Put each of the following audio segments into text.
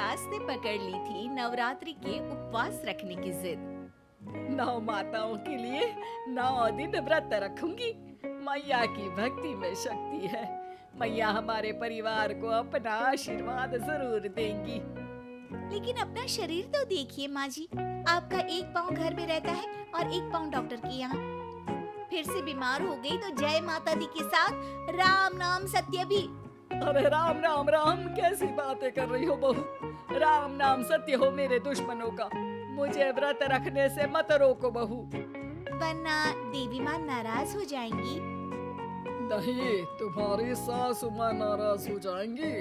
सास ने पकड़ ली थी नवरात्रि के उपवास रखने की जिद। 9 माताओं के लिए 9 दिन व्रत रखूंगी। मैया की भक्ति में शक्ति है। मैया हमारे परिवार को अपना आशीर्वाद जरूर देंगी। लेकिन अपना शरीर तो देखिए माँ जी, आपका एक पाँव घर में रहता है और एक पाँव डॉक्टर के यहाँ। फिर से बीमार हो गई तो जय माता दी के साथ राम नाम सत्य भी। अरे राम राम राम, कैसी बातें कर रही हो बहू। राम नाम सत्य हो मेरे दुश्मनों का। मुझे व्रत रखने से मत रोको बहू, वरना देवी माँ नाराज हो जाएंगी। नहीं, तुम्हारी सासु माँ नाराज हो जाएंगी।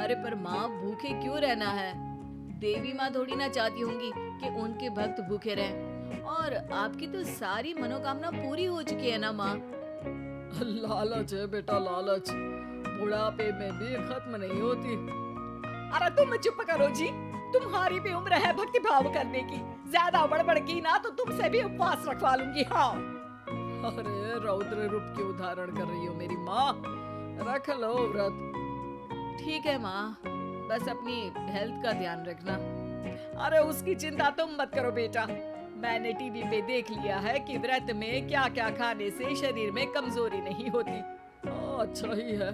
अरे पर माँ, भूखे क्यों रहना है? देवी माँ थोड़ी ना चाहती होंगी कि उनके भक्त भूखे रहें। और आपकी तो सारी मनोकामना पूरी हो चुकी है ना माँ। लालच है बेटा, लालच बुढ़ापे में भी खत्म नहीं होती। अरे तुम चुप करो जी, तुम्हारी भी उम्र है भक्ति भाव करने की। ज्यादा बड़बड़ की ना तो तुमसे भी उपवास रखवा लूंगी। हाँ, अरे रौद्र रूप की उदाहरण कर रही हो मेरी माँ। रख लो व्रत। ठीक है माँ, बस अपनी हेल्थ का ध्यान रखना। अरे उसकी चिंता तुम मत करो बेटा। मैंने टीवी पे देख लिया है कि व्रत में क्या क्या खाने से शरीर में कमजोरी नहीं होती। अच्छा ही है,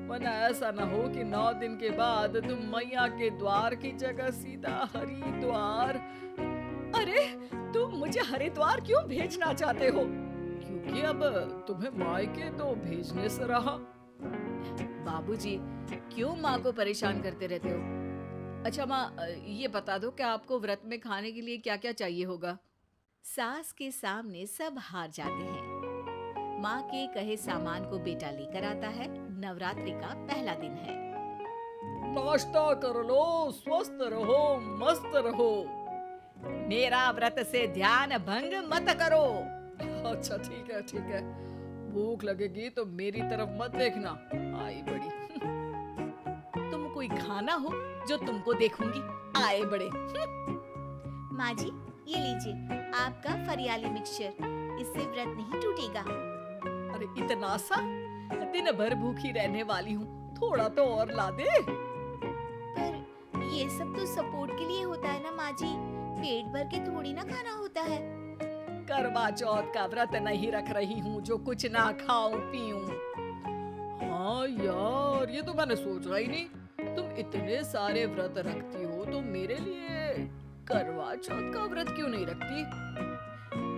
वरना ऐसा ना हो कि 9 दिन के बाद तुम मैया के द्वार की जगह सीधा हरिद्वार। अरे तुम मुझे हरिद्वार क्यों भेजना चाहते हो? क्योंकि अब तुम्हें मायके तो भेजने से रहा। बाबूजी, क्यों माँ को परेशान करते रहते हो? अच्छा माँ, ये बता दो कि आपको व्रत में खाने के लिए क्या क्या चाहिए होगा? सास के सामने सब हार जाते हैं। माँ के कहे सामान को बेटा लेकर आता है। नवरात्रि का पहला दिन है। नाश्ता कर लो, स्वस्थ रहो, मस्त रहो। मेरा व्रत से ध्यान भंग मत करो। अच्छा ठीक है, ठीक है। भूख लगेगी तो मेरी तरफ मत देखना, आई बड़ी। तुम कोई खाना हो जो तुमको देखूंगी, आए बड़े। माँ जी, ये लीजिए आपका फरियाली मिक्सचर। इससे व्रत नहीं टूटेगा। अरे इतना सा? दिन भर भूखी रहने वाली हूँ, थोड़ा तो और ला दे। पर ये सब तो सपोर्ट के लिए होता है ना माँ जी, पेट भर के थोड़ी ना खाना होता है। करवा चौथ का व्रत नहीं रख रही हूँ जो कुछ ना खाऊं पीऊं। हाँ यार, ये तो मैंने सोचा ही नहीं। तुम इतने सारे व्रत रखती हो तो मेरे लिए करवा चौथ का व्रत क्यों नहीं रखती?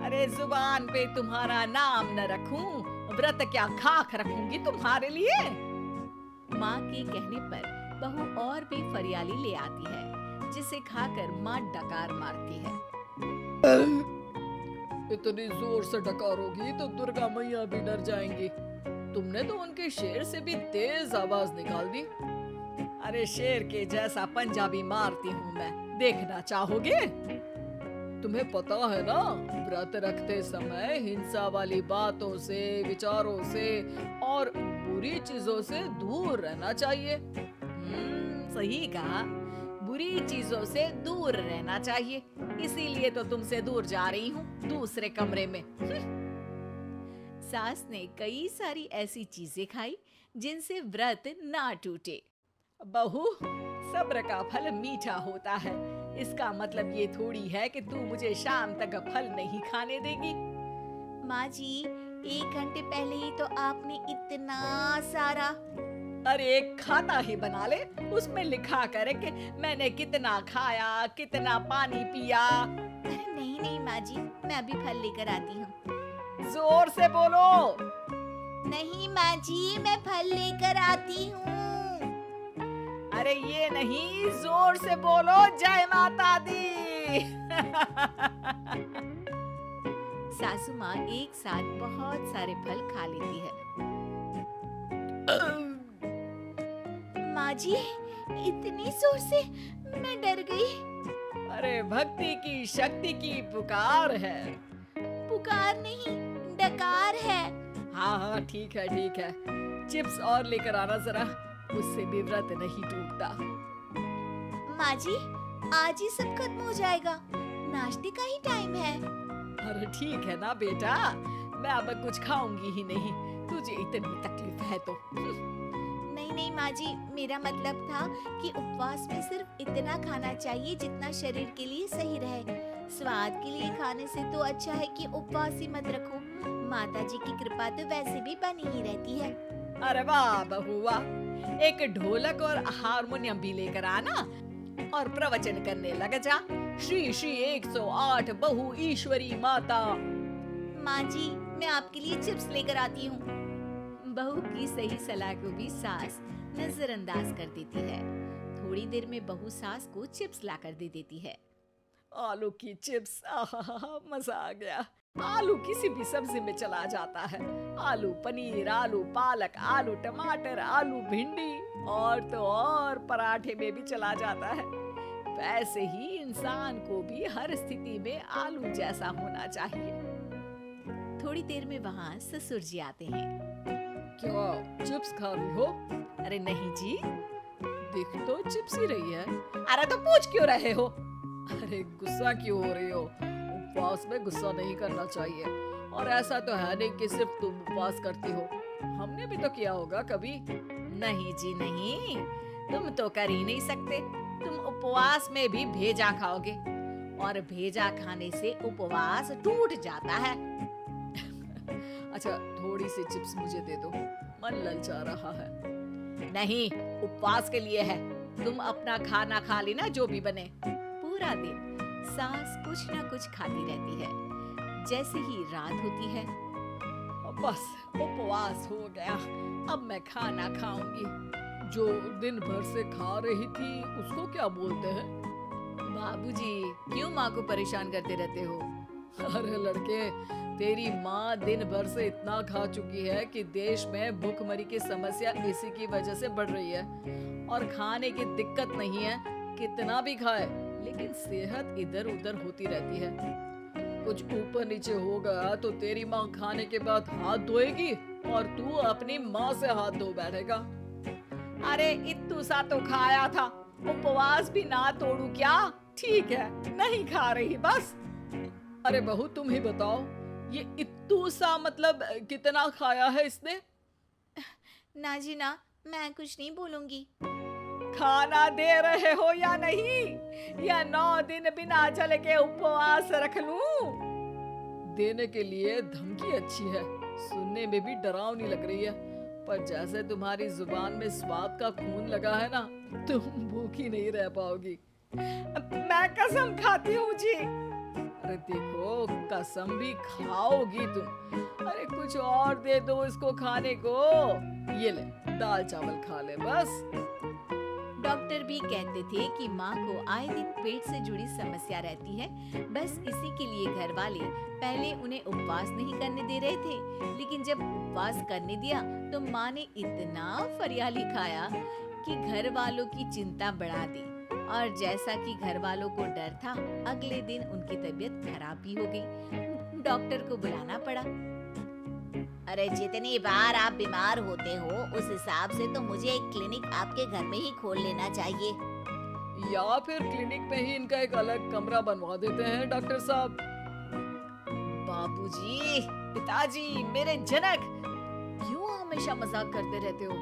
अरे जुबान पे तुम्हारा नाम न रखूं, व्रत क्या खाक रखूंगी तुम्हारे लिए। माँ के कहने पर बहू और भी फरियाली ले आती है, जिसे खाकर माँ डकार मारती है। इतनी जोर से डकारोगी तो दुर्गा मैया भी डर जाएंगी। तुमने तो उनके शेर से भी तेज आवाज निकाल दी। अरे शेर के जैसा पंजाबी मारती हूँ मैं, देखना चाहोगे? तुम्हें पता है ना, व्रत रखते समय हिंसा वाली बातों से, विचारों से और बुरी चीजों से दूर रहना चाहिए। सही कहा, बुरी चीजों से दूर रहना चाहिए। इसीलिए तो तुमसे दूर जा रही हूँ, दूसरे कमरे में। सास ने कई सारी ऐसी चीजें खाई जिनसे व्रत ना टूटे। बहू, सब्र का फल मीठा होता है। इसका मतलब ये थोड़ी है कि तू मुझे शाम तक फल नहीं खाने देगी। माँ जी, 1 घंटे पहले ही तो आपने इतना सारा। अरे एक खाता ही बना ले, उसमें लिखा करे कि मैंने कितना खाया, कितना पानी पिया। अरे नहीं नहीं माँ जी, मैं अभी फल लेकर आती हूँ। जोर से बोलो। नहीं माँ जी, मैं फल लेकर आती हूँ। अरे ये नहीं, जोर से बोलो, जय माता दी। सासू माँ एक साथ बहुत सारे फल खा लेती है। माँ जी, इतनी जोर से मैं डर गई। अरे भक्ति की शक्ति की पुकार है। पुकार नहीं, डकार है। हाँ हाँ ठीक है, ठीक है। चिप्स और लेकर आना जरा, उससे भी व्रत नहीं टूटता। माँ जी, आज ही सब खत्म हो जाएगा, नाश्ते का ही टाइम है। अरे ठीक है ना बेटा, मैं अब कुछ खाऊंगी ही नहीं, तुझे इतनी तकलीफ है तो। नहीं नहीं नहीं माँ जी, मेरा मतलब था कि उपवास में सिर्फ इतना खाना चाहिए जितना शरीर के लिए सही रहे। स्वाद के लिए खाने से तो अच्छा है कि उपवास ही मत रखो। माता जी की कृपा तो वैसे भी बनी ही रहती है। अरे वाह बहू वाह, एक ढोलक और हारमोनियम भी लेकर आना और प्रवचन करने लग जा। श्री श्री 108 बहु ईश्वरी माता। माँ जी, मैं आपके लिए चिप्स लेकर आती हूँ। बहू की सही सलाह को भी सास नजरअंदाज कर देती है। थोड़ी देर में बहू सास को चिप्स ला कर दे देती है। आलू की चिप्स, आहा मजा आ गया। आलू किसी भी सब्जी में चला जाता है। आलू पनीर, आलू पालक, आलू टमाटर, आलू भिंडी और तो और पराठे में भी चला जाता है। वैसे ही इंसान को भी हर स्थिति में आलू जैसा होना चाहिए। थोड़ी देर में वहाँ ससुर जी आते हैं। क्या चिप्स खा रही हो? अरे नहीं जी। दिख तो चिप्स ही रही है। अरे तो पूछ क्यों रहे हो? अरे गुस्सा क्यों हो रही हो? उपवास में गुस्सा नहीं करना चाहिए। और ऐसा तो है नहीं कि सिर्फ तुम उपवास करती हो, हमने भी तो किया होगा कभी। नहीं जी नहीं, तुम तो कर ही नहीं सकते। तुम उपवास में भी भेजा खाओगे और भेजा खाने से उपवास टूट जाता है। अच्छा थोड़ी सी चिप्स मुझे दे दो, मन ललचा रहा है। नहीं, उपवास के लिए है। तुम अपना खाना खा लेना जो भी बने। पूरा दिन सास कुछ ना कुछ खाती रहती है। जैसे ही रात होती है, बस उपवास हो गया, अब मैं खाना खाऊंगी। जो दिन भर से खा रही थी उसको क्या बोलते हैं? बाबूजी, क्यों माँ को परेशान करते रहते हो? अरे लड़के, तेरी माँ दिन भर से इतना खा चुकी है कि देश में भूखमरी की समस्या इसी की वजह से बढ़ रही है। और खाने की दिक्कत नहीं है, कितना भी खाए लेकिन सेहत इधर उधर होती रहती है। कुछ ऊपर नीचे हो गया तो तेरी माँ खाने के बाद हाथ धोएगी और तू अपनी माँ से हाथ धो बैठेगा। अरे इत्तू सा तो खाया था, उपवास भी ना तोड़ू क्या? ठीक है, नहीं खा रही बस। अरे बहू तुम ही बताओ, ये इत्तू सा मतलब कितना खाया है इसने? ना जी ना, मैं कुछ नहीं बोलूंगी। खाना दे रहे हो या नहीं, या 9 दिन बिना जल के उपवास रख लूं? देने के लिए धमकी अच्छी है, सुनने में भी डरावनी लग रही है, पर जैसे तुम्हारी जुबान में स्वाद का खून लगा है ना, तुम भूखी नहीं रह पाओगी। मैं कसम खाती हूँ जी। अरे देखो, कसम भी खाओगी तुम। अरे कुछ और दे दो इसको खाने को। ये ले, दाल चावल खा ले बस। डॉक्टर भी कहते थे कि माँ को आए दिन पेट से जुड़ी समस्या रहती है। बस इसी के लिए घर वाले पहले उन्हें उपवास नहीं करने दे रहे थे, लेकिन जब उपवास करने दिया तो माँ ने इतना फरियाली खाया कि घर वालों की चिंता बढ़ा दी। और जैसा कि घर वालों को डर था, अगले दिन उनकी तबीयत खराब भी हो गई। डॉक्टर को बुलाना पड़ा। अरे जितनी बार आप बीमार होते हो उस हिसाब से तो मुझे एक क्लिनिक आपके घर में ही खोल लेना चाहिए। या फिर क्लिनिक में ही इनका एक अलग कमरा बनवा देते हैं डॉक्टर साहब। बाबूजी, पिताजी, मेरे जनक, क्यों हमेशा मजाक करते रहते हो?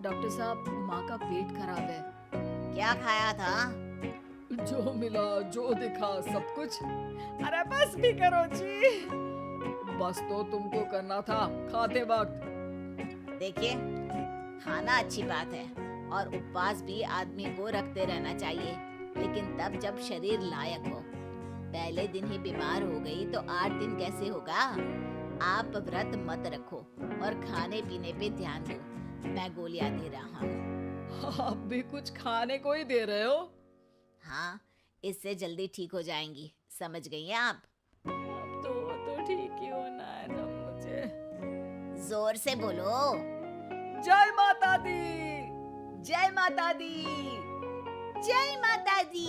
डॉक्टर साहब, माँ का पेट खराब है। क्या खाया था? जो मिला, जो दिखा, सब कुछ। अरे बस भी करो जी। बस तो तुमको करना था खाते वक्त। देखिए, खाना अच्छी बात है और उपवास भी आदमी को रखते रहना चाहिए, लेकिन तब जब शरीर लायक हो। पहले दिन ही बीमार हो गई तो 8 दिन कैसे होगा? आप व्रत मत रखो और खाने पीने पे ध्यान दो। मैं गोलियां दे रहा हूँ। आप भी कुछ खाने को ही दे रहे हो? हाँ, इससे जल्दी ठीक हो जाएंगी। समझ गई हैं आप? अब तो ठीक ही होना है ना मुझे। जोर से बोलो। जय माता दी। जय माता दी। जय माता दी।